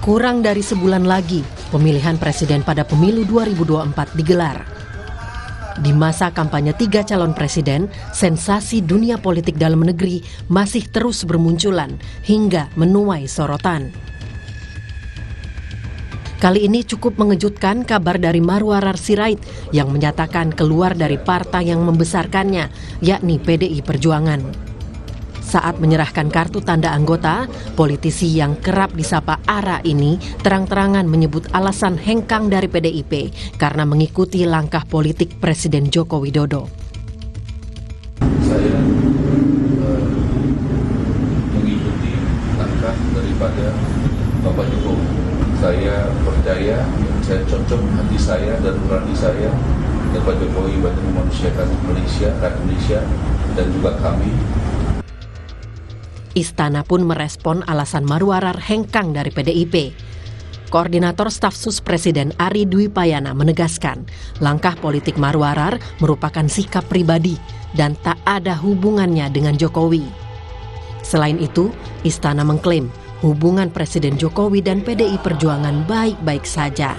Kurang dari sebulan lagi, pemilihan presiden pada pemilu 2024 digelar. Di masa kampanye 3 calon presiden, sensasi dunia politik dalam negeri masih terus bermunculan hingga menuai sorotan. Kali ini cukup mengejutkan kabar dari Marwarar Sirait yang menyatakan keluar dari partai yang membesarkannya, yakni PDI Perjuangan. Saat menyerahkan kartu tanda anggota, politisi yang kerap disapa ARA ini terang-terangan menyebut alasan hengkang dari PDIP karena mengikuti langkah politik Presiden Joko Widodo. Saya mengikuti langkah daripada Bapak Jokowi. Saya percaya, saya cocok hati saya dan nurani saya dan Pak Jokowi banyak memanusiakan Malaysia, rakyat Indonesia dan juga kami. Istana pun merespon alasan Marwarar hengkang dari PDIP. Koordinator Staf Sus Presiden Ari Dwi Payana menegaskan, langkah politik Marwarar merupakan sikap pribadi dan tak ada hubungannya dengan Jokowi. Selain itu, Istana mengklaim hubungan Presiden Jokowi dan PDI Perjuangan baik-baik saja.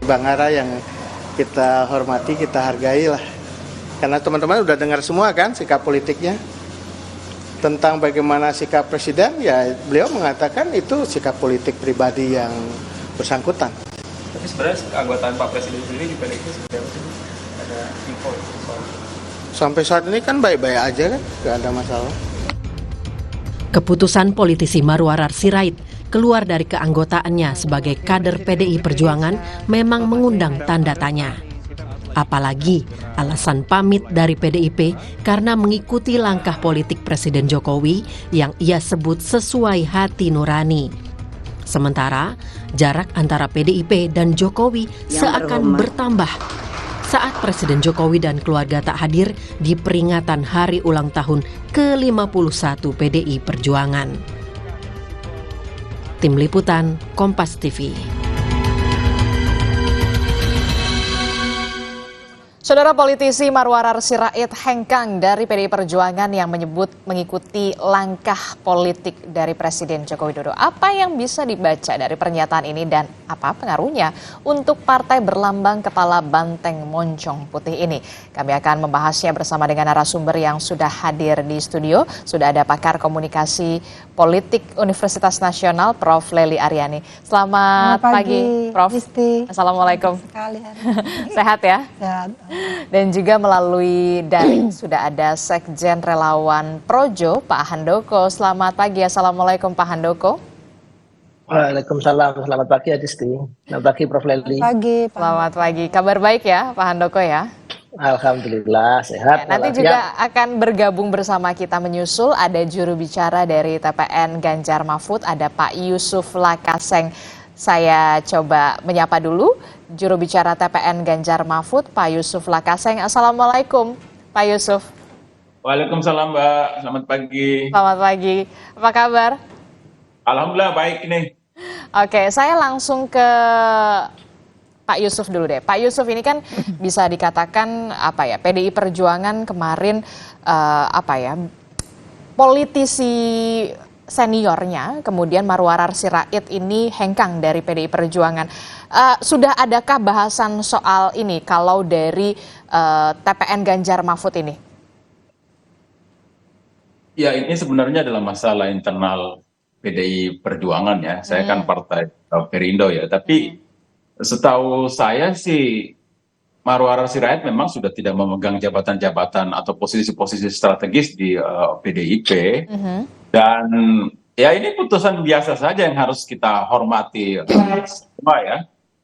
Bang Ara yang kita hormati, kita hargai lah. Karena teman-teman udah dengar semua kan sikap politiknya. Tentang bagaimana sikap presiden, ya beliau mengatakan itu sikap politik pribadi yang bersangkutan. Tapi sebenarnya keanggotaan Pak Presiden sendiri di PDIP seperti apa sih? Ada info soal? Sampai saat ini kan baik-baik aja kan, nggak ada masalah. Keputusan politisi Marwarar Sirait keluar dari keanggotaannya sebagai kader PDI Perjuangan memang mengundang tanda tanya. Apalagi alasan pamit dari PDIP karena mengikuti langkah politik Presiden Jokowi yang ia sebut sesuai hati nurani. Sementara jarak antara PDIP dan Jokowi seakan bertambah saat Presiden Jokowi dan keluarga tak hadir di peringatan hari ulang tahun ke-51 PDI Perjuangan. Tim Liputan, Kompas TV. Saudara, politisi Marwarar Sirait hengkang dari PDI Perjuangan yang menyebut mengikuti langkah politik dari Presiden Joko Widodo. Apa yang bisa dibaca dari pernyataan ini dan apa pengaruhnya untuk partai berlambang kepala banteng moncong putih ini? Kami akan membahasnya bersama dengan narasumber yang sudah hadir di studio. Sudah ada pakar komunikasi politik Universitas Nasional, Prof. Lely Aryani. Selamat pagi, Prof. Isti. Assalamualaikum. Sekalian. Sehat ya? Sehat. Dan juga melalui daring sudah ada Sekjen Relawan Projo, Pak Handoko. Selamat pagi, Assalamualaikum Pak Handoko. Waalaikumsalam, selamat pagi Adisti. Selamat pagi Prof. Lely. Pagi, Pak. Selamat pagi, kabar baik ya Pak Handoko ya? Alhamdulillah, sehat. Ya, nanti juga akan bergabung bersama kita menyusul, ada juru bicara dari TPN Ganjar Mahfud, ada Pak Yusuf Lakaseng. Saya coba menyapa dulu juru bicara TPN Ganjar Mahfud, Pak Yusuf Lakaseng. Assalamualaikum, Pak Yusuf. Waalaikumsalam Mbak, selamat pagi. Selamat pagi, apa kabar? Alhamdulillah baik nih. Oke, saya langsung ke Pak Yusuf dulu deh. Pak Yusuf, ini kan bisa dikatakan PDI Perjuangan kemarin politisi seniornya, kemudian Marwarar Sirait ini hengkang dari PDI Perjuangan. Sudah adakah bahasan soal ini kalau dari TPN Ganjar Mahfud ini? Ya, ini sebenarnya adalah masalah internal PDI Perjuangan ya. Saya kan partai Perindo ya, tapi setahu saya sih Marwarar Sirait memang sudah tidak memegang jabatan-jabatan atau posisi-posisi strategis di PDIP. Dan ya ini putusan biasa saja yang harus kita hormati semua ya.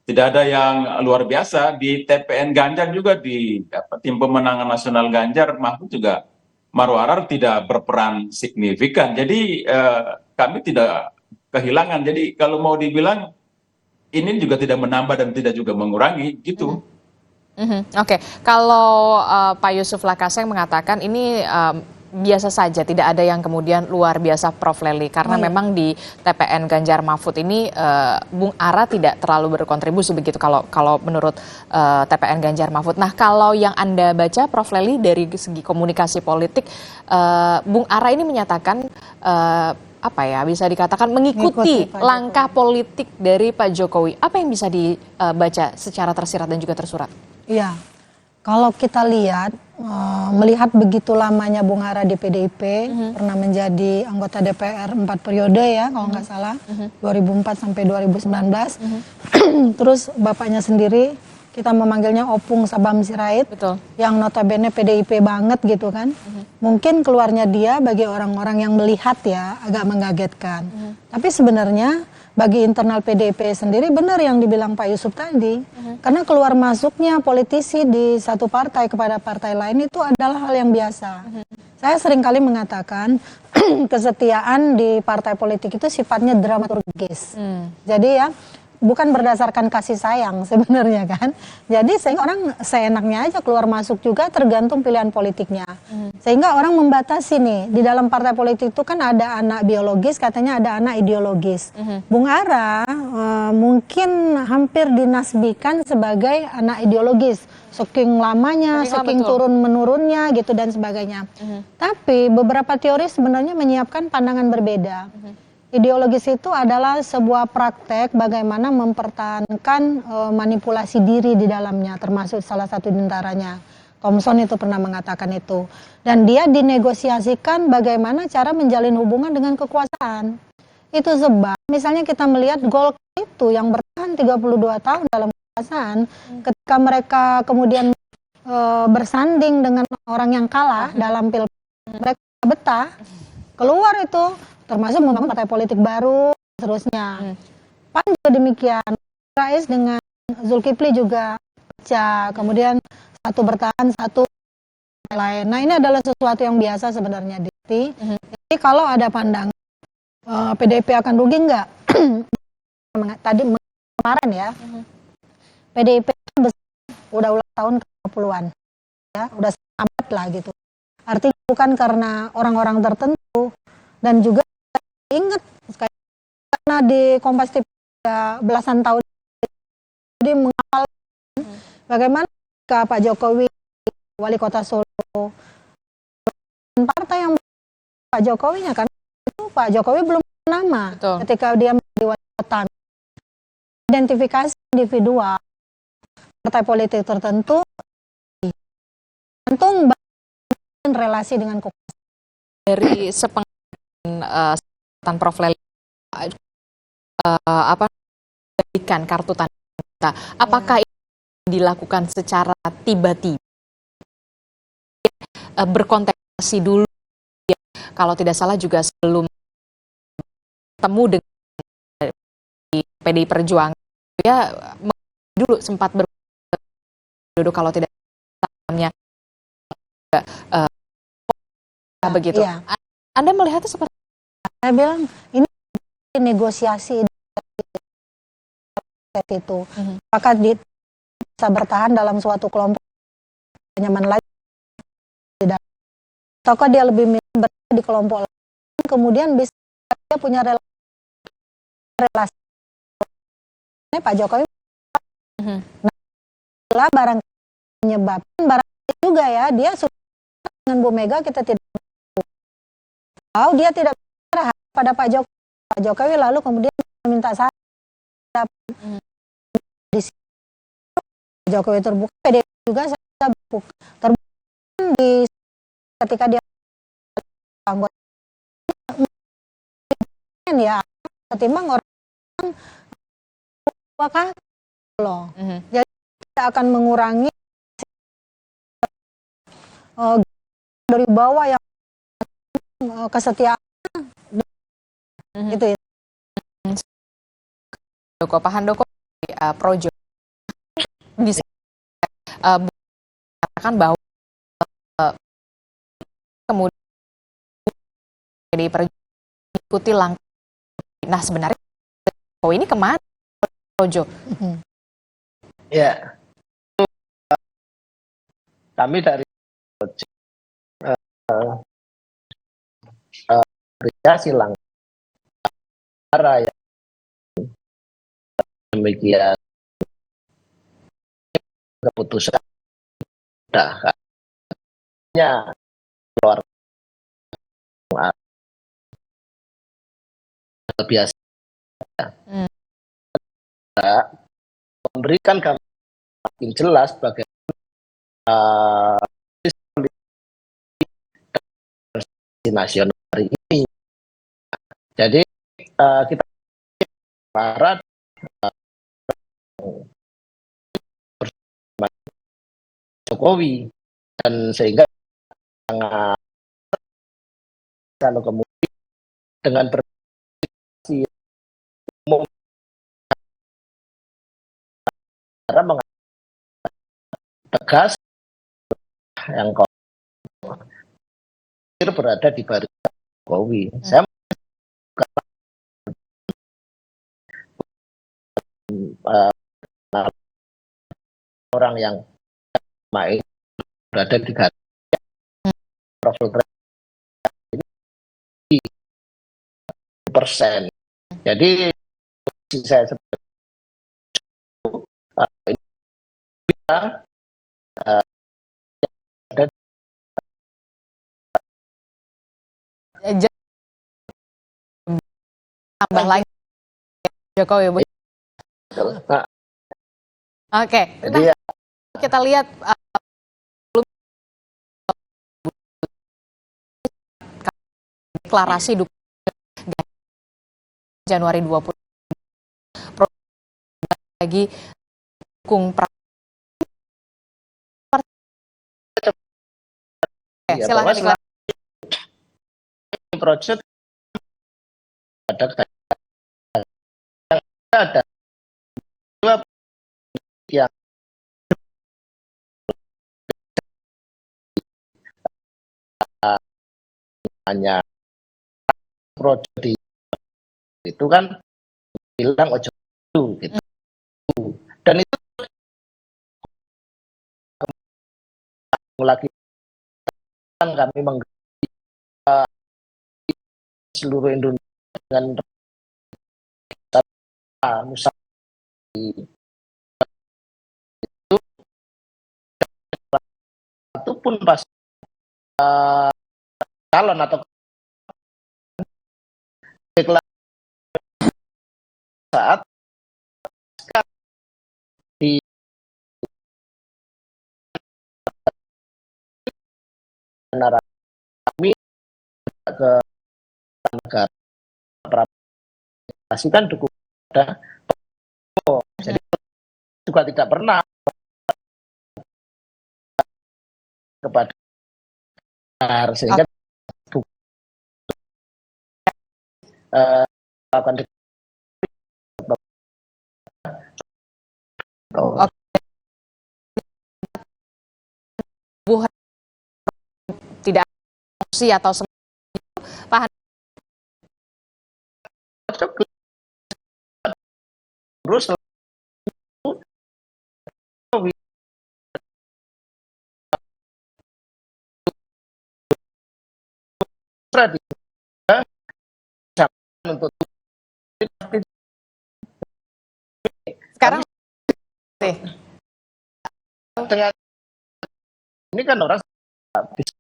Tidak ada yang luar biasa. Di TPN Ganjar juga, di tim pemenangan nasional Ganjar Mahfud juga Marwarar tidak berperan signifikan. Jadi kami tidak kehilangan. Jadi kalau mau dibilang ini juga tidak menambah dan tidak juga mengurangi gitu. Oke. Kalau Pak Yusuf Lakaseng mengatakan ini biasa saja, tidak ada yang kemudian luar biasa, Prof. Lely, karena memang di TPN Ganjar Mahfud ini Bung Ara tidak terlalu berkontribusi begitu kalau menurut TPN Ganjar Mahfud. Nah, kalau yang Anda baca, Prof. Lely, dari segi komunikasi politik, Bung Ara ini menyatakan apa ya, bisa dikatakan mengikuti Pak langkah politik dari Pak Jokowi. Apa yang bisa dibaca secara tersirat dan juga tersurat? Iya, kalau kita lihat, melihat begitu lamanya Bung Hara di PDIP, pernah menjadi anggota DPR 4 periode ya, kalau nggak salah, 2004 sampai 2019. Terus bapaknya sendiri, kita memanggilnya Opung Sabam Sirait, Betul. yang notabene PDIP banget gitu kan. Mungkin keluarnya dia bagi orang-orang yang melihat ya, agak mengagetkan. Tapi sebenarnya bagi internal PDIP sendiri benar yang dibilang Pak Yusuf tadi. Karena keluar masuknya politisi di satu partai kepada partai lain itu adalah hal yang biasa. Saya seringkali mengatakan kesetiaan di partai politik itu sifatnya dramaturgis. Jadi ya bukan berdasarkan kasih sayang sebenarnya kan. Jadi sehingga orang seenaknya aja keluar masuk juga tergantung pilihan politiknya. Sehingga orang membatasi nih, di dalam partai politik itu kan ada anak biologis, katanya ada anak ideologis. Bung Ara mungkin hampir dinasbikan sebagai anak ideologis. Saking lamanya, saking turun-menurunnya gitu dan sebagainya. Tapi beberapa teori sebenarnya menyiapkan pandangan berbeda. Ideologis itu adalah sebuah praktek bagaimana mempertahankan manipulasi diri di dalamnya, termasuk salah satu diantaranya. Thomson itu pernah mengatakan itu. Dan dia dinegosiasikan bagaimana cara menjalin hubungan dengan kekuasaan. Itu sebab, misalnya kita melihat Golkar itu yang bertahan 32 tahun dalam kekuasaan, ketika mereka kemudian bersanding dengan orang yang kalah dalam pilpres, mereka betah, keluar itu, termasuk membangun partai politik baru, seterusnya. PAN juga demikian. Rais dengan Zulkifli juga pecah, kemudian satu bertahan, satu lain. Nah ini adalah sesuatu yang biasa sebenarnya, Diti. Jadi kalau ada pandangan PDIP akan rugi enggak? Tadi kemarin ya, PDIP udah ulang tahun ke-20-an, ya, udah abad lah gitu. Artinya bukan karena orang-orang tertentu, dan juga ingat karena di Kompas TV belasan tahun jadi menghafal bagaimana Pak Jokowi wali kota Solo, partai yang Pak Jokowinya kan itu Pak Jokowi belum nama. Betul. Ketika dia menjadi wali kota, identifikasi individual partai politik tertentu tentu relasi dengan kekuasaan. Dari sepengetahuan Prof. Leli, berikan kartu tanda, apakah ini dilakukan secara tiba-tiba, berkontestasi dulu, ya, kalau tidak salah juga sebelum ketemu dengan PDI Perjuangan, ya dulu sempat duduk kalau tidak salahnya begitu. Iya. Anda melihatnya seperti saya bilang ini negosiasi itu. Apakah bisa bertahan dalam suatu kelompok nyaman lagi tidak? Ataukah dia lebih milih berada di kelompok lain, kemudian bisa dia punya relasi Pak Jokowi. Nah, barang menyebabkan barang juga ya dia dengan Bu Mega kita tidak tahu, dia tidak berharap pada Pak Jokowi lalu kemudian minta saran. Di Jokowi terbuka, PDIP juga saya terbuka di ketika dia anggota ya ketimbang orang apakah loh. Jadi kita akan mengurangi dari bawah yang kesetiaan gitu ya. Pak Handoko Projo bisa mengatakan bahwa kemudian PDI Perjuangan mengikuti langkah. Nah sebenarnya ini kemana Projo? Ya, kami dari apresiasi langkah yang demikian keputusan keluar biasa Hmm. memberikan gambaran makin jelas bagaimana nasional hari ini. Jadi kita para Jokowi, dan sehingga sangat kalau kemudian dengan berisi umum tegas yang berada di barisan Jokowi. Saya orang yang main berada di garis profil persen. Jadi saya sebenarnya ini bisa ada Tambah lagi Jokowi. nah, Oke, jadi nah, kita lihat deklarasi Januari 20 lagi dukung ya, silakan bahwa project ada dua yang hanya project itu kan bilang ojo gitu, dan itu lagi kan kami menggelar seluruh Indonesia dengan Nusa itu pun pas calon atau deklarasi saat di negara kami ke negara kan dukung ada, jadi juga tidak pernah kepada sehingga melakukan tidak opsi atau Pak terus untuk sekarang dengan ini kan orang bisa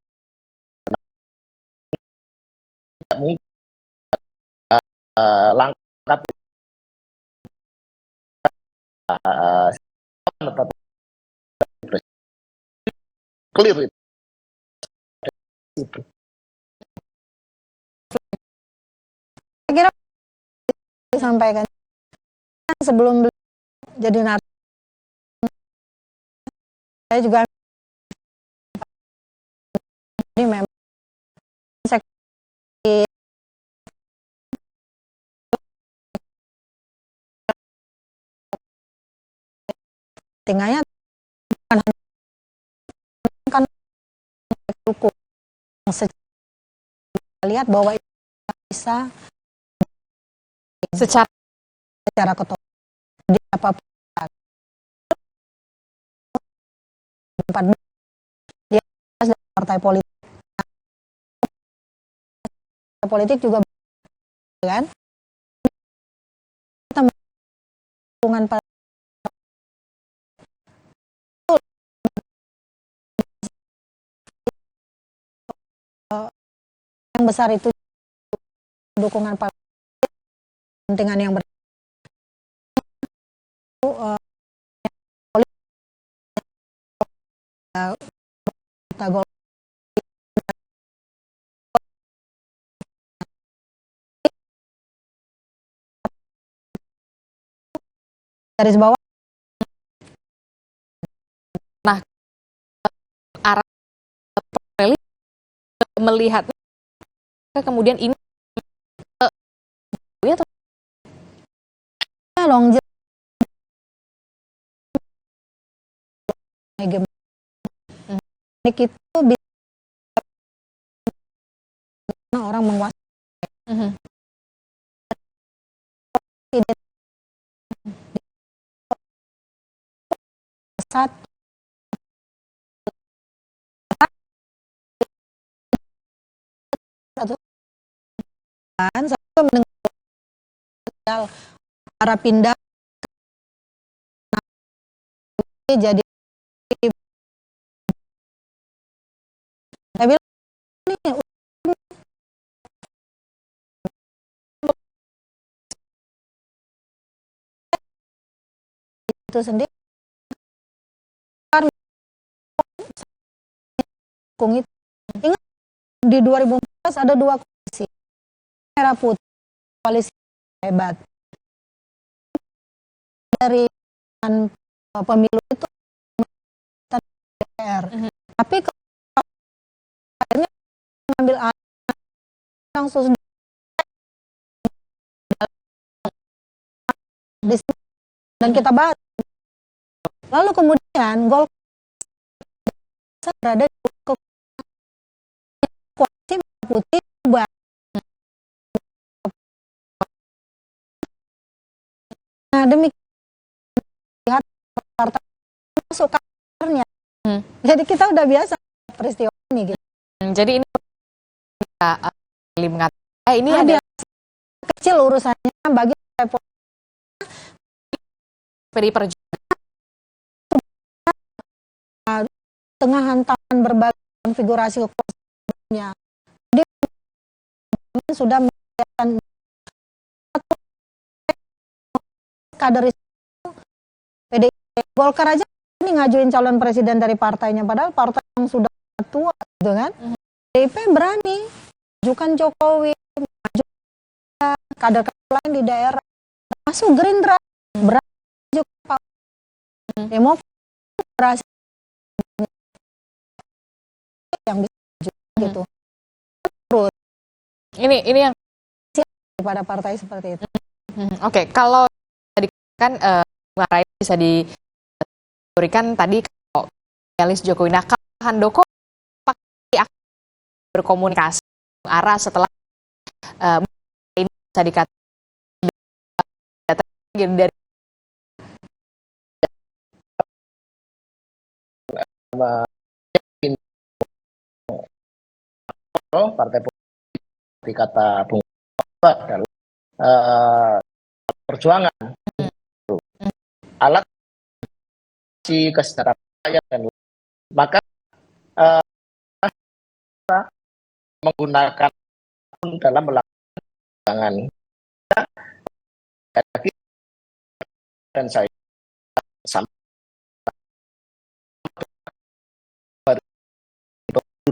mungkin langkah clear itu. Saya kira disampaikan sebelum jadi narasi, saya juga ini memang tinggalnya bukan hanya kan hukum lihat bahwa itu bisa secara ketua di apapun 14 dia dari partai politik juga kan hubungan yang besar itu dukungan partai kepentingan yang garis bawah. Nah, arah Rally melihat kemudian ini atau Long hegemonik itu bisa orang menguasai satu kan saya mendengar para pindah jadi saya bilang ini itu sendiri itu. Ingat di 2014 ada 2 koalisi merah putih, koalisi hebat dari pemilu itu DPR. Tapi akhirnya mengambil alih langsung dan kita bahas. Lalu kemudian Golkar berada di koalisi merah putih. Nah demikian lihat partai masuk kadernya. Jadi kita udah biasa peristiwa ini gitu. Jadi ini mengatakan ini ada kecil urusannya bagi PDI Perjuangan tengah hantaman berbagai konfigurasi kekuasaannya. Jadi sudah melihatkan kader PDI Golkar aja ini ngajuin calon presiden dari partainya, padahal partai yang sudah tua gitu kan. PDIP berani ajukan Jokowi, kader-kader lain di daerah, masuk Gerindra berani Pak Demokrasi yang bisa gitu. Terus ini yang pada partai seperti itu. Oke, kalau tadi kan bisa diberikan tadi kalau Elis Jokowi. Nah, kalau Handoko pakai berkomunikasi arah setelah ini bisa dikatakan dari partai politik kata Bung adalah perjuangan alat si kesejahteraan rakyat dan maka menggunakan dalam melakukan dan saya sampai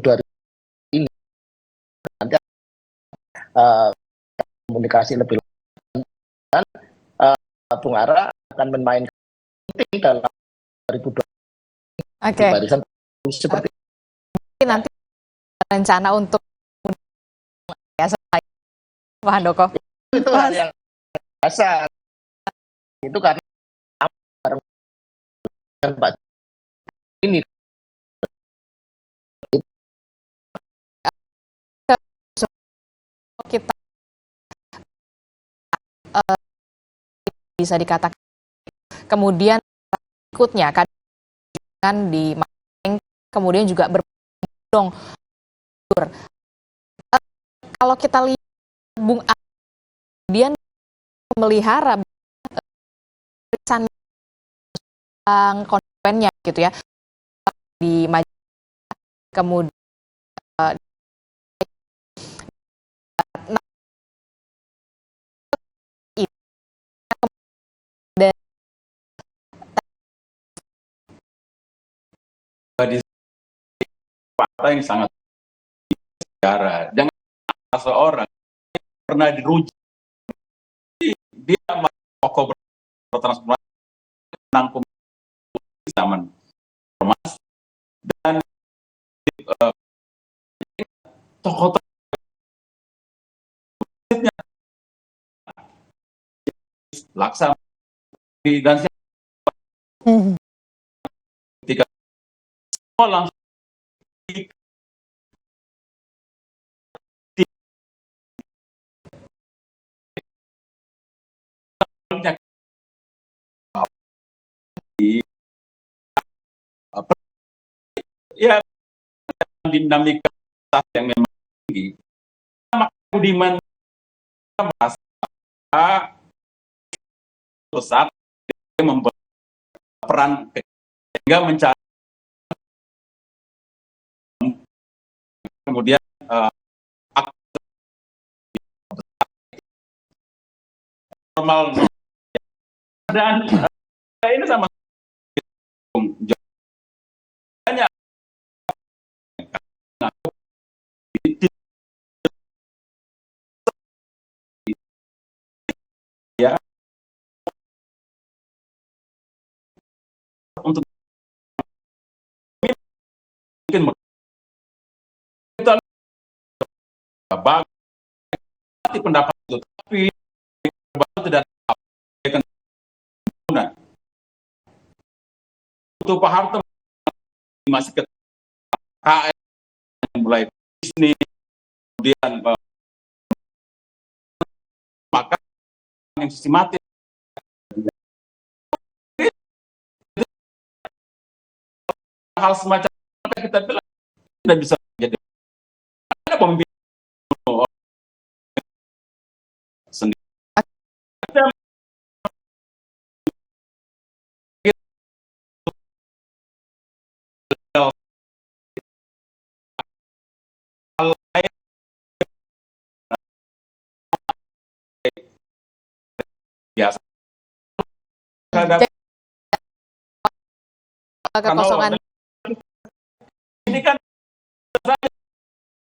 2000 ini nanti komunikasi lebih lanjut dan Bung Ara akan memainkan penting dalam 2020 barisan seperti nanti rencana untuk ya Pak Handoko itu hal yang biasa itu karena Pak ini kita bisa dikatakan kemudian ikutnya kan di kemudian juga berbondong kalau kita lihat Bung A kemudian memelihara konvennya gitu ya di kemudian fakta yang sangat sejarah. Jangan seorang pernah dirujuk dia tokoh bertransformasi menang pemilu zaman reformasi dan tokoh Laksamana dan ketika semua langsung ya dinamika yang memang tinggi. Budiman merasa besar membuat peran sehingga mencari kemudian normal dan ini sama banyak ya untuk mungkin kita bagi pendapat itu tapi tidak guna untuk Pak Harto masih ke KS mulai bisnis kemudian maka yang sistematis hal semacam apa kita bilang tidak bisa jadi ada pemimpin sendiri hal lain biasa terhadap Kekosongan ini kan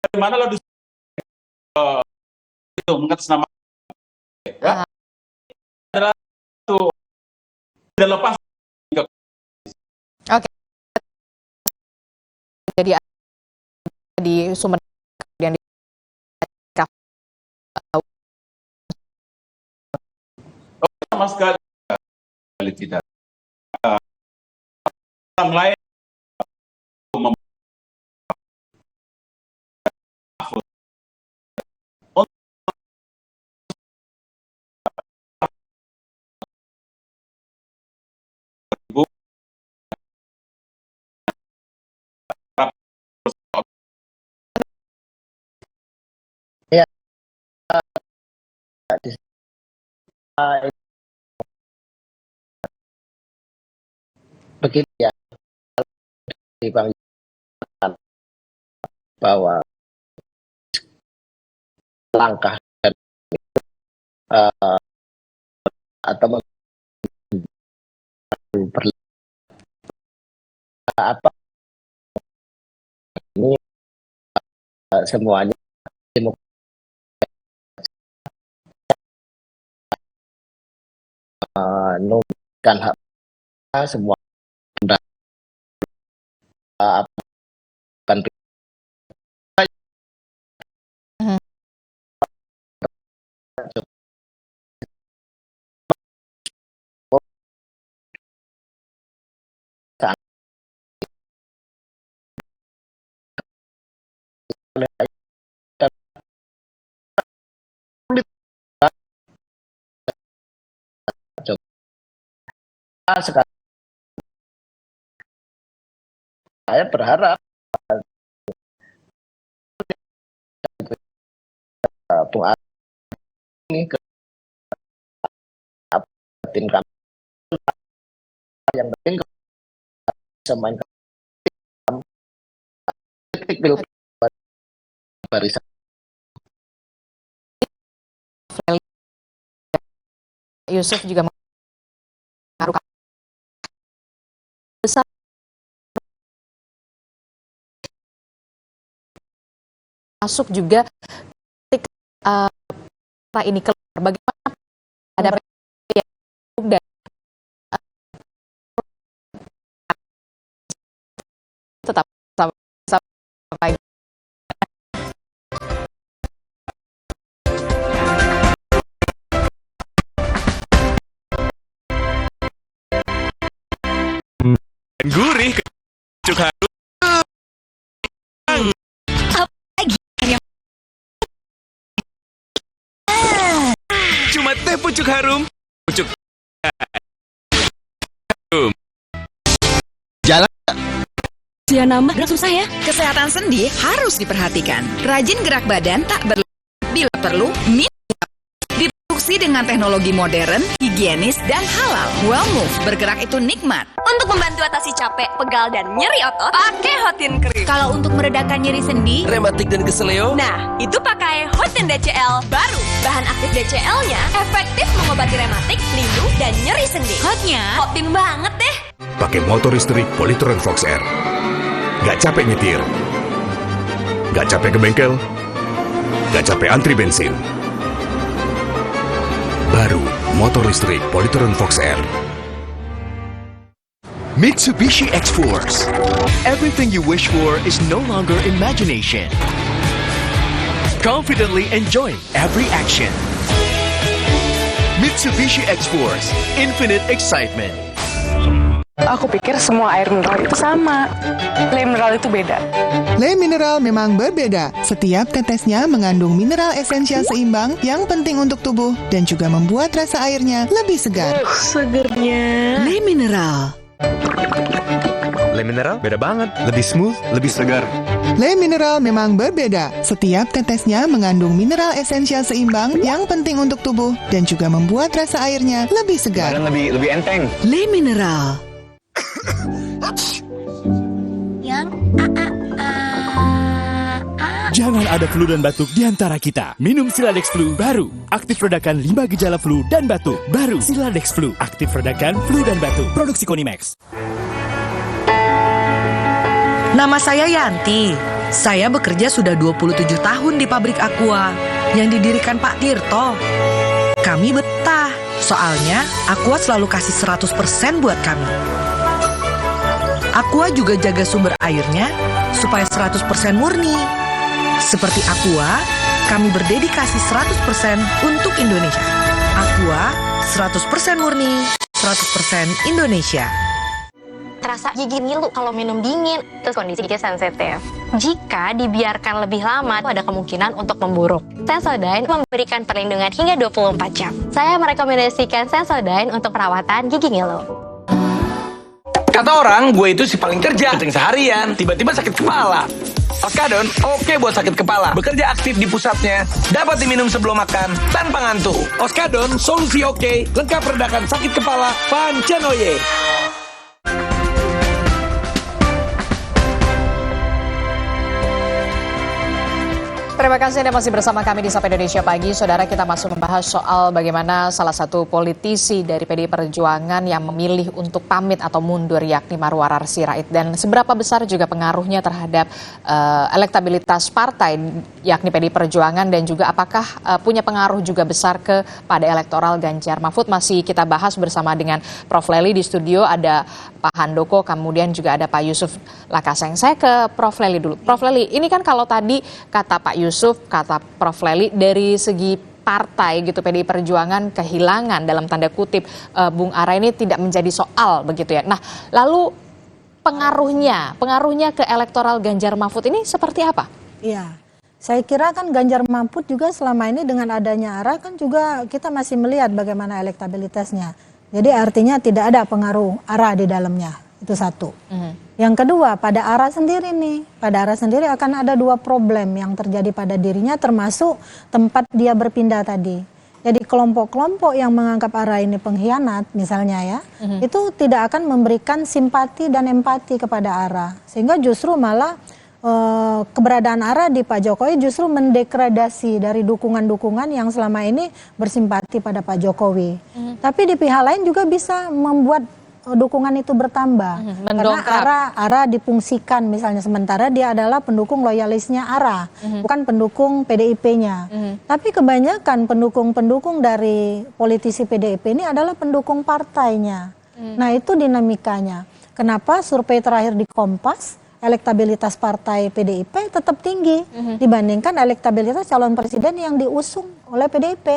dari mana lo itu mengatasnamakan ya adalah itu tidak lepas oke jadi di Sumber yang di sama sekali tidak orang lain Begini ya, di Bang Yonatan, bahwa langkah dan atau apa ini semuanya menurunkan hak semua apa sekarang saya berharap Bung Ari ini ke tim kami yang penting bisa main kritik barisan Yusuf juga mengaruh besar termasuk juga ketika ini keluar, bagaimana ada dan tetap sampai gurih pucuk harum. Cuma teh pucuk harum. Pucuk harum. Jalan. Usia nambah susah ya. Kesehatan sendi harus diperhatikan. Rajin gerak badan tak bila perlu diproduksi dengan teknologi modern, higienis dan halal. Wellmove, bergerak itu nikmat. Untuk membantu atasi capek, pegal, dan nyeri otot, pakai Hotin Krim. Kalau untuk meredakan nyeri sendi, Rematik dan keseleo. Nah, itu pakai Hotin DCL baru. Bahan aktif DCL-nya efektif mengobati rematik, lindung, dan nyeri sendi. hotnya Hotin banget deh. Pakai motor listrik Polytron Fox Air. Gak capek nyetir. Gak capek ke bengkel. Gak capek antri bensin. Baru motor listrik Polytron Fox Air. Mitsubishi X-Force. Everything you wish for is no longer imagination. Confidently enjoy every action. Mitsubishi X-Force. Infinite excitement. Aku pikir semua air mineral itu sama. Le mineral itu beda. Le Mineral memang berbeda. Setiap tetesnya mengandung mineral esensial seimbang yang penting untuk tubuh dan juga membuat rasa airnya lebih segar. Segernya. Le Mineral. Le Mineral beda banget. Lebih smooth, lebih segar. Le Mineral memang berbeda. Setiap tetesnya mengandung mineral esensial seimbang yang penting untuk tubuh dan juga membuat rasa airnya lebih segar. Lebih enteng. Le Mineral. Jangan ada flu dan batuk di antara kita. Minum Siladex Flu baru. Aktif redakan 5 gejala flu dan batuk. Baru Siladex Flu. Aktif redakan flu dan batuk. Produksi Konimax. Nama saya Yanti. Saya bekerja sudah 27 tahun di pabrik Aqua yang didirikan Pak Tirto. Kami betah, soalnya Aqua selalu kasih 100% buat kami. Aqua juga jaga sumber airnya supaya 100% murni. Seperti Aqua, kami berdedikasi 100% untuk Indonesia. Aqua, 100% murni, 100% Indonesia. Terasa gigi ngilu kalau minum dingin, terus kondisi gigi sensitif. Jika dibiarkan lebih lama, ada kemungkinan untuk memburuk. Sensodyne memberikan perlindungan hingga 24 jam. Saya merekomendasikan Sensodyne untuk perawatan gigi ngilu. Kata orang, gue itu si paling kerja, kencing seharian, tiba-tiba sakit kepala. Oskadon, oke buat sakit kepala. Bekerja aktif di pusatnya, dapat diminum sebelum makan, tanpa ngantuk. Oskadon, solusi oke, lengkap redakan sakit kepala, pancenoye. Terima kasih Anda masih bersama kami di Sapa Indonesia Pagi. Saudara, kita masuk membahas soal bagaimana salah satu politisi dari PDI Perjuangan yang memilih untuk pamit atau mundur, yakni Marwarar Sirait. Dan seberapa besar juga pengaruhnya terhadap elektabilitas partai, yakni PDI Perjuangan, dan juga apakah punya pengaruh juga besar kepada elektoral Ganjar Mahfud. Masih kita bahas bersama dengan Prof. Lely di studio, ada Pak Handoko, kemudian juga ada Pak Yusuf Lakaseng. Saya ke Prof. Lely dulu. Prof. Lely, ini kan kalau tadi kata Pak Yusuf, kata Prof. Lely, dari segi partai gitu PDI Perjuangan kehilangan dalam tanda kutip Bung Ara ini tidak menjadi soal begitu ya. Nah, lalu pengaruhnya ke elektoral Ganjar Mahfud ini seperti apa? Iya, saya kira kan Ganjar Mahfud juga selama ini dengan adanya Ara kan juga kita masih melihat bagaimana elektabilitasnya. Jadi artinya tidak ada pengaruh Ara di dalamnya, itu satu. Yang kedua, pada Ara sendiri nih, pada Ara sendiri akan ada dua problem yang terjadi pada dirinya, termasuk tempat dia berpindah tadi. Jadi kelompok-kelompok yang menganggap Ara ini pengkhianat misalnya ya, itu tidak akan memberikan simpati dan empati kepada Ara. Sehingga justru malah keberadaan Ara di Pak Jokowi justru mendegradasi dari dukungan-dukungan yang selama ini bersimpati pada Pak Jokowi. Tapi di pihak lain juga bisa membuat dukungan itu bertambah. Karena ARA difungsikan misalnya, sementara dia adalah pendukung loyalisnya ARA, bukan pendukung PDIP-nya. Tapi kebanyakan pendukung-pendukung dari politisi PDIP ini adalah pendukung partainya. Nah, itu dinamikanya. Kenapa survei terakhir di Kompas elektabilitas partai PDIP tetap tinggi dibandingkan elektabilitas calon presiden yang diusung oleh PDIP.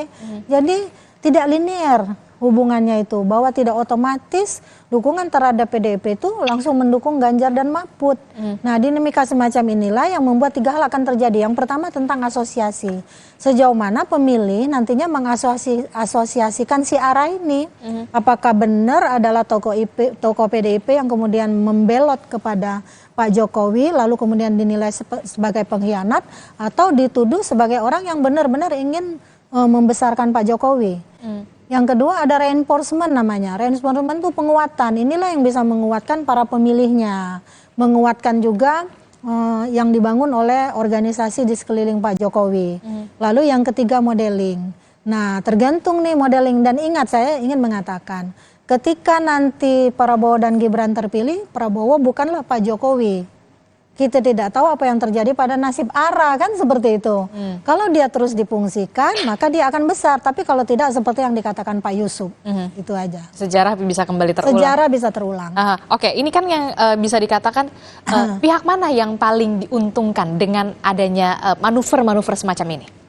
Jadi tidak linear hubungannya itu, bahwa tidak otomatis dukungan terhadap PDIP itu langsung mendukung Ganjar dan Mahfud. Nah, dinamika semacam inilah yang membuat 3 hal akan terjadi. Yang pertama tentang asosiasi. Sejauh mana pemilih nantinya mengasosiasikan si ARA ini. Apakah benar adalah tokoh PDIP yang kemudian membelot kepada Pak Jokowi lalu kemudian dinilai sebagai pengkhianat, atau dituduh sebagai orang yang benar-benar ingin membesarkan Pak Jokowi. Yang kedua ada reinforcement namanya. Reinforcement itu penguatan. Inilah yang bisa menguatkan para pemilihnya. Menguatkan juga yang dibangun oleh organisasi di sekeliling Pak Jokowi. Lalu yang ketiga modeling. Nah, tergantung nih modeling. Dan ingat, saya ingin mengatakan, ketika nanti Prabowo dan Gibran terpilih, Prabowo bukanlah Pak Jokowi. Kita tidak tahu apa yang terjadi pada nasib ARA, kan seperti itu. Kalau dia terus difungsikan, maka dia akan besar. Tapi kalau tidak, seperti yang dikatakan Pak Yusuf, itu aja. Sejarah bisa kembali terulang. Sejarah bisa terulang. Oke, ini kan yang bisa dikatakan pihak mana yang paling diuntungkan dengan adanya manuver-manuver semacam ini?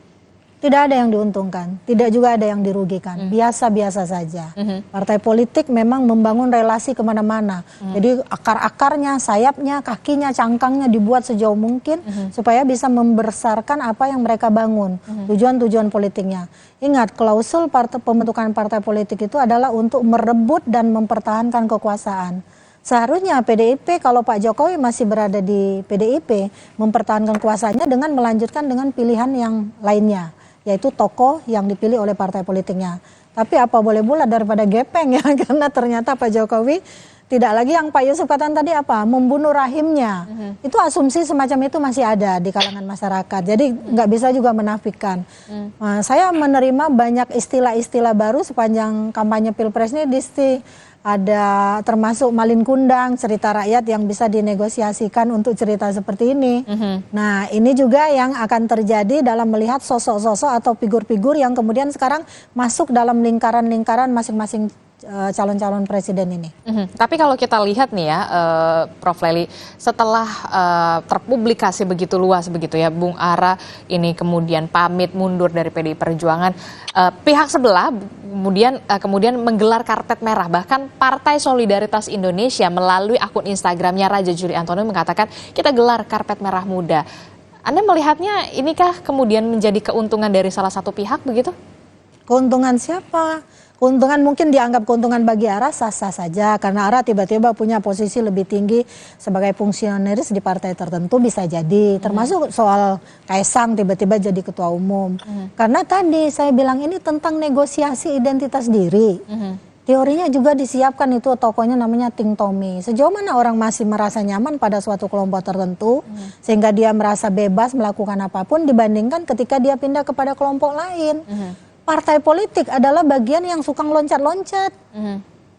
Tidak ada yang diuntungkan, tidak juga ada yang dirugikan, biasa-biasa saja. Partai politik memang membangun relasi kemana-mana, jadi akar-akarnya, sayapnya, kakinya, cangkangnya dibuat sejauh mungkin supaya bisa membesarkan apa yang mereka bangun, tujuan-tujuan politiknya. Ingat, klausul pembentukan partai politik itu adalah untuk merebut dan mempertahankan kekuasaan. Seharusnya PDIP, kalau Pak Jokowi masih berada di PDIP, mempertahankan kuasanya dengan melanjutkan dengan pilihan yang lainnya, yaitu tokoh yang dipilih oleh partai politiknya. Tapi apa boleh bulat daripada gepeng ya, karena ternyata Pak Jokowi tidak lagi yang Pak Yusuf katakan tadi apa, membunuh rahimnya. Itu asumsi semacam itu masih ada di kalangan masyarakat. Jadi nggak bisa juga menafikan. Saya menerima banyak istilah-istilah baru sepanjang kampanye Pilpres ini, ada termasuk malin kundang, cerita rakyat yang bisa dinegosiasikan untuk cerita seperti ini. Nah, ini juga yang akan terjadi dalam melihat sosok-sosok atau figur-figur yang kemudian sekarang masuk dalam lingkaran-lingkaran masing-masing calon-calon presiden ini. Tapi kalau kita lihat nih ya, Prof. Lely, setelah terpublikasi begitu luas begitu ya, Bung Ara ini kemudian pamit mundur dari PDI Perjuangan, pihak sebelah kemudian menggelar karpet merah. Bahkan Partai Solidaritas Indonesia melalui akun Instagramnya Raja Juli Antonio mengatakan kita gelar karpet merah muda. Anda melihatnya inikah kemudian menjadi keuntungan dari salah satu pihak begitu? Keuntungan siapa? Keuntungan mungkin dianggap keuntungan bagi ARA sah-sah saja, karena ARA tiba-tiba punya posisi lebih tinggi sebagai fungsionaris di partai tertentu, bisa jadi. Termasuk soal Kaisang tiba-tiba jadi ketua umum. Karena tadi saya bilang ini tentang negosiasi identitas diri. Teorinya juga disiapkan itu, tokohnya namanya Ting Tommy. Sejauh mana orang masih merasa nyaman pada suatu kelompok tertentu, sehingga dia merasa bebas melakukan apapun dibandingkan ketika dia pindah kepada kelompok lain. Partai politik adalah bagian yang suka loncat-loncat.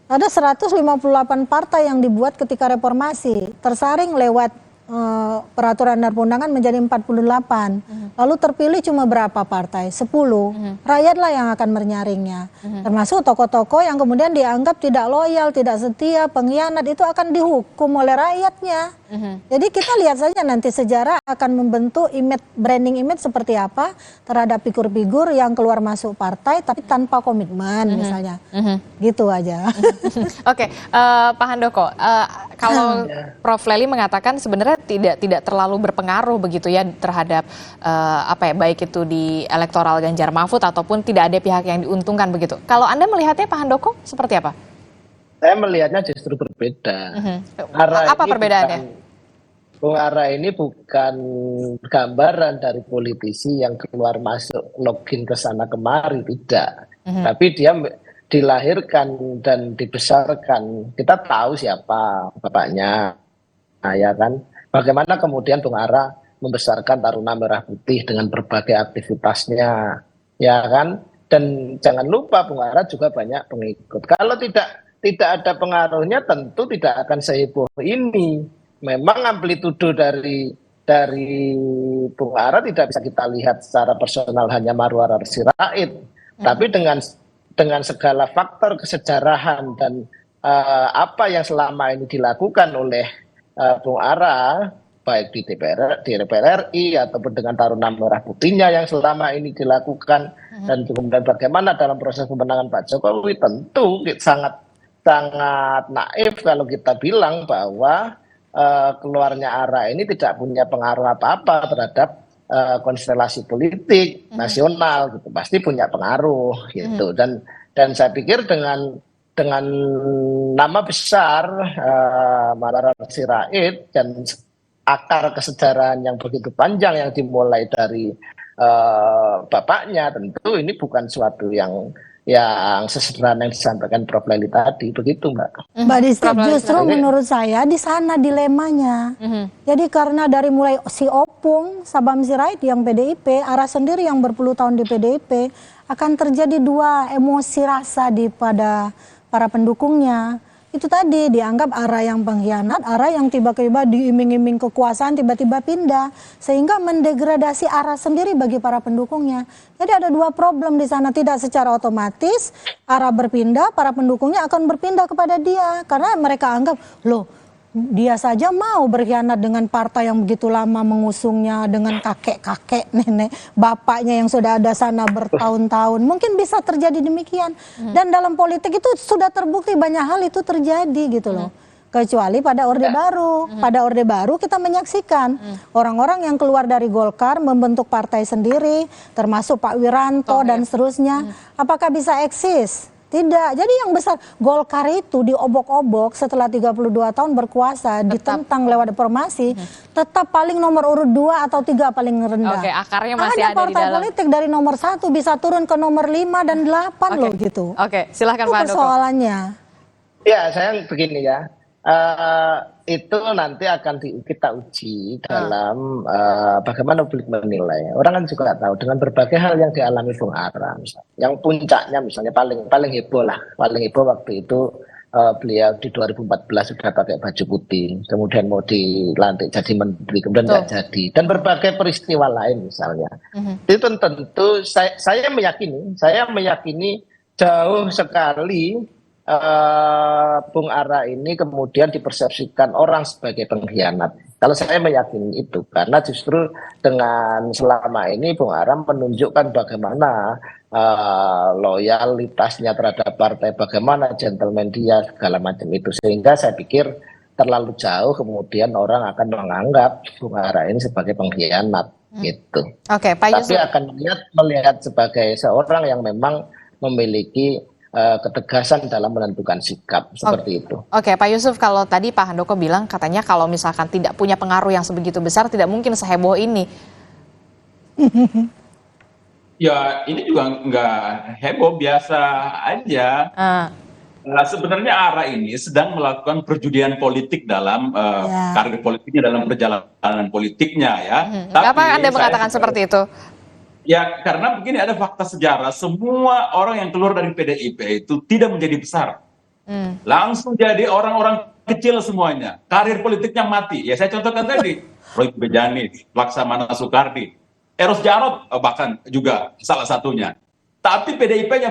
Ada 158 partai yang dibuat ketika reformasi, tersaring lewat peraturan dan perundangan menjadi 48. Lalu terpilih cuma berapa partai? 10. Rakyatlah yang akan menyaringnya. Termasuk tokoh-tokoh yang kemudian dianggap tidak loyal, tidak setia, pengkhianat, itu akan dihukum oleh rakyatnya. Jadi kita lihat saja nanti sejarah akan membentuk branding image seperti apa terhadap figur-figur yang keluar masuk partai tapi tanpa komitmen misalnya. Gitu aja. Oke, Pak Handoko, kalau Prof. Lely mengatakan sebenarnya tidak terlalu berpengaruh begitu ya terhadap baik itu di elektoral Ganjar Mahfud ataupun tidak ada pihak yang diuntungkan begitu. Kalau Anda melihatnya Pak Handoko seperti apa? Saya melihatnya justru berbeda. Apa perbedaannya? Bung Ara ini bukan gambaran dari politisi yang keluar masuk login ke sana kemari, tidak. Tapi dia dilahirkan dan dibesarkan. Kita tahu siapa bapaknya, ya kan? Bagaimana kemudian Bung Ara membesarkan Taruna Merah Putih dengan berbagai aktivitasnya, ya kan? Dan jangan lupa Bung Ara juga banyak pengikut. Kalau tidak tidak ada pengaruhnya tentu tidak akan seheboh ini. Memang amplitudo dari Bung Ara tidak bisa kita lihat secara personal hanya Marwarar Sirait, tapi dengan segala faktor kesejarahan dan apa yang selama ini dilakukan oleh Bung Ara, baik di DPR RI ataupun dengan Taruna Merah Putihnya yang selama ini dilakukan, dan kemudian bagaimana dalam proses pemenangan Pak Jokowi, tentu sangat naif kalau kita bilang bahwa keluarnya Ara ini tidak punya pengaruh apa-apa terhadap konstelasi politik nasional gitu. Pasti punya pengaruh gitu. Dan saya pikir dengan nama besar Marwarar Sirait dan akar kesejarahan yang begitu panjang yang dimulai dari bapaknya, tentu ini bukan suatu yang sesederhana yang disampaikan Prof. Leli tadi, begitu Mbak. Mbak Disti, justru menurut saya di sana dilemanya. Jadi karena dari mulai si Opung, Sabam Sirait yang PDIP, Ara sendiri yang berpuluh tahun di PDIP, akan terjadi dua emosi rasa pada para pendukungnya. Itu tadi dianggap Ara yang pengkhianat, Ara yang tiba-tiba diiming-iming kekuasaan tiba-tiba pindah, sehingga mendegradasi Ara sendiri bagi para pendukungnya. Jadi ada dua problem di sana, tidak secara otomatis Ara berpindah, para pendukungnya akan berpindah kepada dia karena mereka anggap, loh, dia saja mau berkhianat dengan partai yang begitu lama mengusungnya, dengan kakek-kakek, nenek, bapaknya yang sudah ada sana bertahun-tahun. Mungkin bisa terjadi demikian. Dan dalam politik itu sudah terbukti banyak hal itu terjadi gitu loh. Kecuali pada Orde Baru. Pada Orde Baru kita menyaksikan orang-orang yang keluar dari Golkar membentuk partai sendiri, termasuk Pak Wiranto dan seterusnya. Apakah bisa eksis? Tidak. Jadi yang besar, Golkar itu diobok-obok setelah 32 tahun berkuasa, ditentang lewat reformasi, tetap paling nomor urut 2 atau 3 paling rendah. Oke, akarnya masih ada di partai dalam. politik dari nomor 1 bisa turun ke nomor 5 dan 8 loh gitu. Oke, silahkan Itu Pak Handoko. persoalannya. Ya, saya begini ya. Itu nanti akan kita uji dalam bagaimana publik menilai. Orang kan juga tahu dengan berbagai hal yang dialami Bung Ara, misalnya. Yang puncaknya misalnya paling heboh lah, paling heboh waktu itu beliau di 2014 sudah pakai baju putih, kemudian mau dilantik jadi menteri, kemudian nggak jadi, dan berbagai peristiwa lain misalnya. Itu tentu saya meyakini jauh sekali Bung Ara ini kemudian dipersepsikan orang sebagai pengkhianat. Kalau saya meyakini itu, karena justru dengan selama ini Bung Ara menunjukkan bagaimana loyalitasnya terhadap partai, bagaimana gentleman dia, segala macam itu. Sehingga saya pikir terlalu jauh kemudian orang akan menganggap Bung Ara ini sebagai pengkhianat gitu. Oke, Pak Yusuf. Tapi akan melihat sebagai seorang yang memang memiliki ketegasan dalam menentukan sikap seperti itu. Oke, Pak Yusuf, kalau tadi Pak Handoko bilang katanya kalau misalkan tidak punya pengaruh yang sebegitu besar tidak mungkin seheboh ini. Ya, ini juga nggak heboh, biasa aja. Sebenarnya Ara ini sedang melakukan perjudian politik dalam karir politiknya, dalam perjalanan politiknya ya. Kenapa Anda mengatakan seperti itu? Ya, karena begini, ada fakta sejarah, semua orang yang keluar dari PDIP itu tidak menjadi besar. Langsung jadi orang-orang kecil semuanya. Karir politiknya mati. Ya, saya contohkan tadi. Roy Bejani, Laksamana Soekardi, Eros Jarot bahkan juga salah satunya. Tapi PDIP-nya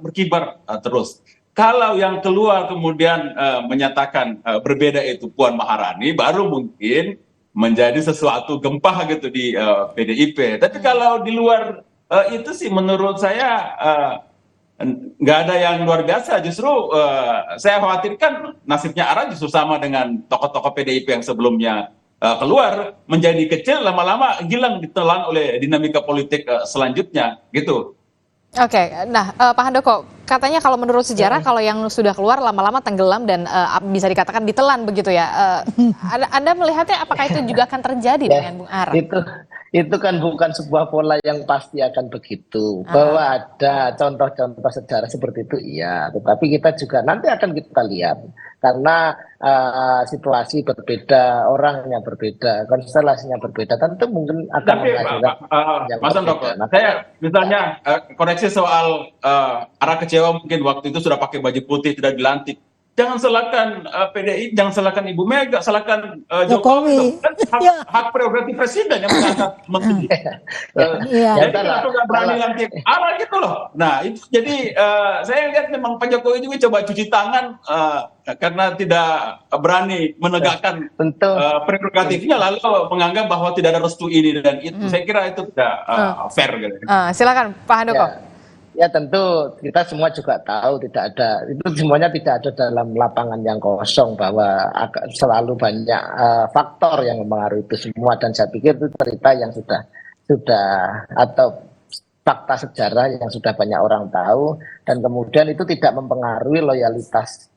berkibar terus. Kalau yang keluar kemudian menyatakan berbeda itu Puan Maharani, baru mungkin menjadi sesuatu gempah gitu di PDIP. Tapi kalau di luar itu sih menurut saya nggak ada yang luar biasa. Justru saya khawatirkan nasibnya Ara justru sama dengan tokoh-tokoh PDIP yang sebelumnya keluar, menjadi kecil, lama-lama hilang ditelan oleh dinamika politik selanjutnya gitu. Oke, nah Pak Handoko, katanya kalau menurut sejarah kalau yang sudah keluar lama-lama tenggelam dan bisa dikatakan ditelan begitu ya. Anda melihatnya apakah itu juga akan terjadi dengan Bung Ara? Itu kan bukan sebuah pola yang pasti akan begitu. Bahwa ada contoh-contoh sejarah seperti itu, iya. Tetapi kita juga nanti akan kita lihat. karena situasi berbeda, orangnya berbeda, konstelasinya berbeda, tentu mungkin akan mengajukan yang Mas Andoko, saya misalnya koreksi soal arah kecewa mungkin waktu itu sudah pakai baju putih tidak dilantik. Jangan salahkan PDI, jangan salahkan Ibu Mega, salahkan Jokowi. Kan hak prerogatif presiden yang mengangkat menteri. Jadi kenapa nggak berani lantik arah gitu loh. Nah itu jadi saya lihat memang Pak Jokowi juga coba cuci tangan karena tidak berani menegakkan prerogatifnya, lalu menganggap bahwa tidak ada restu ini dan itu. Saya kira itu tidak fair. Silakan Pak Handoko. Ya tentu kita semua juga tahu tidak ada, itu semuanya tidak ada dalam lapangan yang kosong, bahwa selalu banyak faktor yang mempengaruhi itu semua, dan saya pikir itu cerita yang sudah atau fakta sejarah yang sudah banyak orang tahu, dan kemudian itu tidak mempengaruhi loyalitas.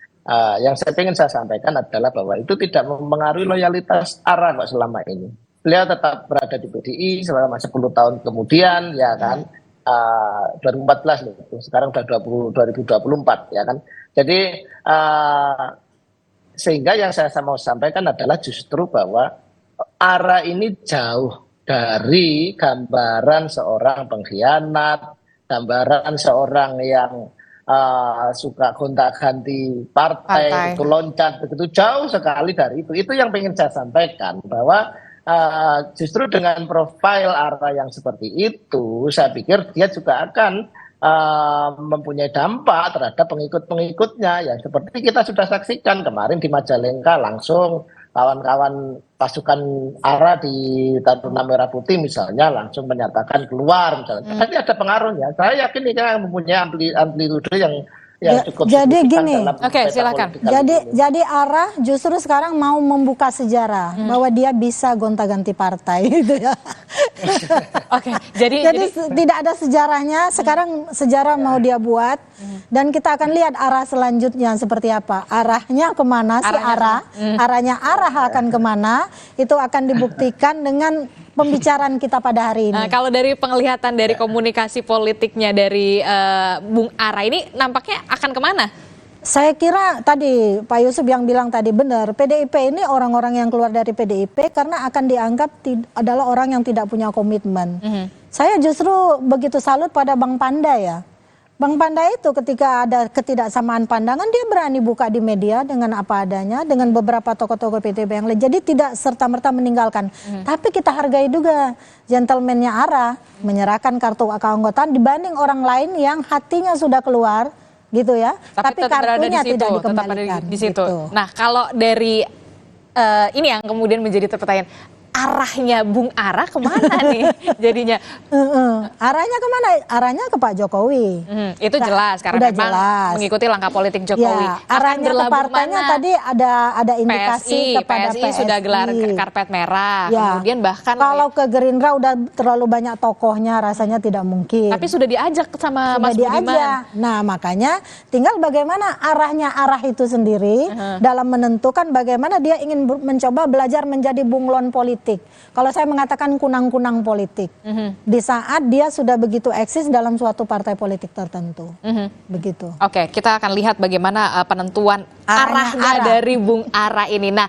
Yang saya sampaikan adalah bahwa itu tidak mempengaruhi loyalitas ARA kok selama ini. Beliau tetap berada di PDI selama 10 tahun kemudian, ya kan. 2014 loh, sekarang udah 2024 ya kan. Jadi sehingga yang saya mau sampaikan adalah justru bahwa ARA ini jauh dari gambaran seorang pengkhianat, gambaran seorang yang suka gonta-ganti partai, itu loncat begitu, jauh sekali dari itu. Itu yang ingin saya sampaikan, bahwa justru dengan profil ARA yang seperti itu, saya pikir dia juga akan mempunyai dampak terhadap pengikut-pengikutnya, yang seperti kita sudah saksikan kemarin di Majalengka, langsung kawan-kawan pasukan ARA di Taruna Merah Putih misalnya langsung menyatakan keluar misalnya. Tapi ada pengaruhnya. Saya yakin ini yang mempunyai amplitude yang cukup jadi gini, silakan. Jadi ARA justru sekarang mau membuka sejarah bahwa dia bisa gonta-ganti partai gitu ya. Jadi tidak ada sejarahnya, sekarang sejarah mau dia buat, dan kita akan lihat arah selanjutnya seperti apa. Arahnya kemana sih arahnya arah akan kemana, itu akan dibuktikan dengan pembicaraan kita pada hari ini. Nah, kalau dari penglihatan dari komunikasi politiknya dari Bung Ara ini nampaknya akan kemana? Saya kira tadi Pak Yusuf yang bilang tadi benar, PDIP ini orang-orang yang keluar dari PDIP karena akan dianggap adalah orang yang tidak punya komitmen. Saya justru begitu salut pada Bang Panda ya. Bang Panda itu ketika ada ketidaksamaan pandangan, dia berani buka di media dengan apa adanya, dengan beberapa tokoh-tokoh PDIP yang lain. Jadi tidak serta-merta meninggalkan. Tapi kita hargai juga gentleman-nya ARA menyerahkan kartu keanggotaan dibanding orang lain yang hatinya sudah keluar, gitu ya. Tapi kartunya tidak dikembalikan. Di situ. Gitu. Nah, kalau dari ini yang kemudian menjadi pertanyaan, arahnya Bung Ara kemana nih jadinya? Arahnya kemana? Arahnya ke Pak Jokowi. Itu jelas karena memang mengikuti langkah politik Jokowi. Ya, arahnya ke partainya tadi ada indikasi kepada PSI sudah gelar karpet merah. Ya. Kemudian bahkan kalau ke Gerindra udah terlalu banyak tokohnya, rasanya tidak mungkin. Tapi sudah diajak sama Mas Budiman. Nah, makanya tinggal bagaimana arahnya ARA itu sendiri dalam menentukan bagaimana dia ingin mencoba belajar menjadi bunglon politik. Kalau saya mengatakan kunang-kunang politik, di saat dia sudah begitu eksis dalam suatu partai politik tertentu, begitu. Oke, kita akan lihat bagaimana penentuan arahnya dari Bung Ara ini. Nah,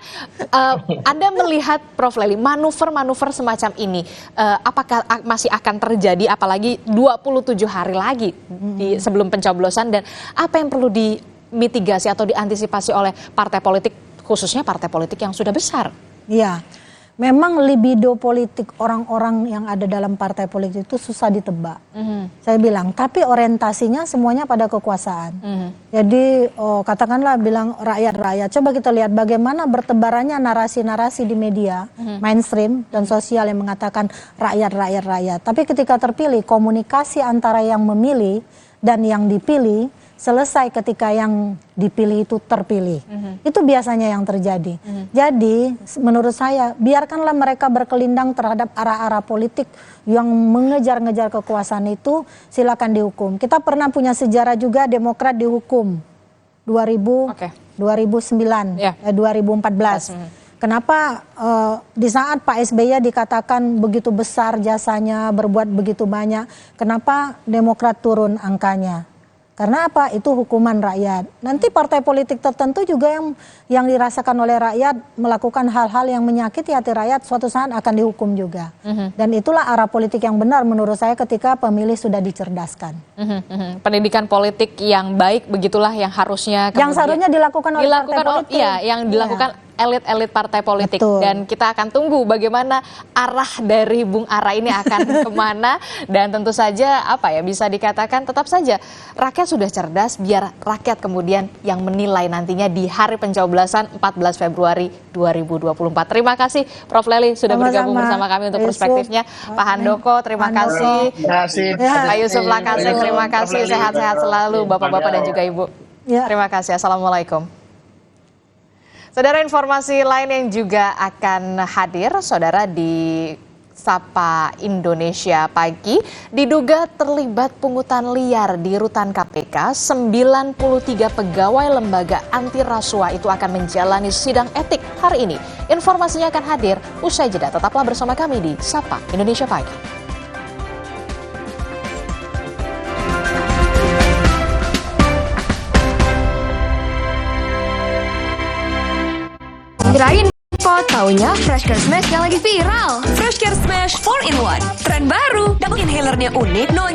Anda melihat Prof. Lely, manuver-manuver semacam ini, apakah masih akan terjadi, apalagi 27 hari lagi sebelum pencoblosan, dan apa yang perlu dimitigasi atau diantisipasi oleh partai politik, khususnya partai politik yang sudah besar? Iya. Memang libido politik orang-orang yang ada dalam partai politik itu susah ditebak. Saya bilang, tapi orientasinya semuanya pada kekuasaan. Jadi katakanlah bilang rakyat-rakyat. Coba kita lihat bagaimana bertebarannya narasi-narasi di media mainstream dan sosial yang mengatakan rakyat-rakyat-rakyat. Tapi ketika terpilih, komunikasi antara yang memilih dan yang dipilih selesai ketika yang dipilih itu terpilih. Itu biasanya yang terjadi. Jadi menurut saya biarkanlah mereka berkelindang terhadap arah-arah politik yang mengejar-ngejar kekuasaan itu, silakan dihukum. Kita pernah punya sejarah juga Demokrat dihukum 2009, 2014. Kenapa di saat Pak SBY dikatakan begitu besar jasanya, berbuat begitu banyak, kenapa Demokrat turun angkanya? Karena apa? Itu hukuman rakyat. Nanti partai politik tertentu juga yang dirasakan oleh rakyat melakukan hal-hal yang menyakiti hati rakyat suatu saat akan dihukum juga. Dan itulah arah politik yang benar menurut saya ketika pemilih sudah dicerdaskan. Pendidikan politik yang baik begitulah yang harusnya yang seharusnya dilakukan oleh partai politik. Iya, yang dilakukan elit-elit partai politik. Betul. Dan kita akan tunggu bagaimana arah dari Bung Ara ini akan kemana. Dan tentu saja apa ya, bisa dikatakan tetap saja rakyat sudah cerdas, biar rakyat kemudian yang menilai nantinya di hari pencoblosan 14 Februari 2024. Terima kasih Prof. Lely sudah bergabung bersama kami untuk perspektifnya. Pak Handoko, terima kasih. Pak Yusuf Lakasing, terima kasih. Sehat-sehat selalu Bapak-Bapak dan juga Ibu. Terima kasih. Assalamualaikum. Saudara, informasi lain yang juga akan hadir, saudara, di Sapa Indonesia Pagi, diduga terlibat pungutan liar di rutan KPK, 93 pegawai lembaga anti rasuah itu akan menjalani sidang etik hari ini. Informasinya akan hadir usai jeda. Tetaplah bersama kami di Sapa Indonesia Pagi. Kirain kok taunya Fresh Care Smash yang lagi viral. Fresh Care Smash 4-in-1, tren baru. Double inhalernya unik, no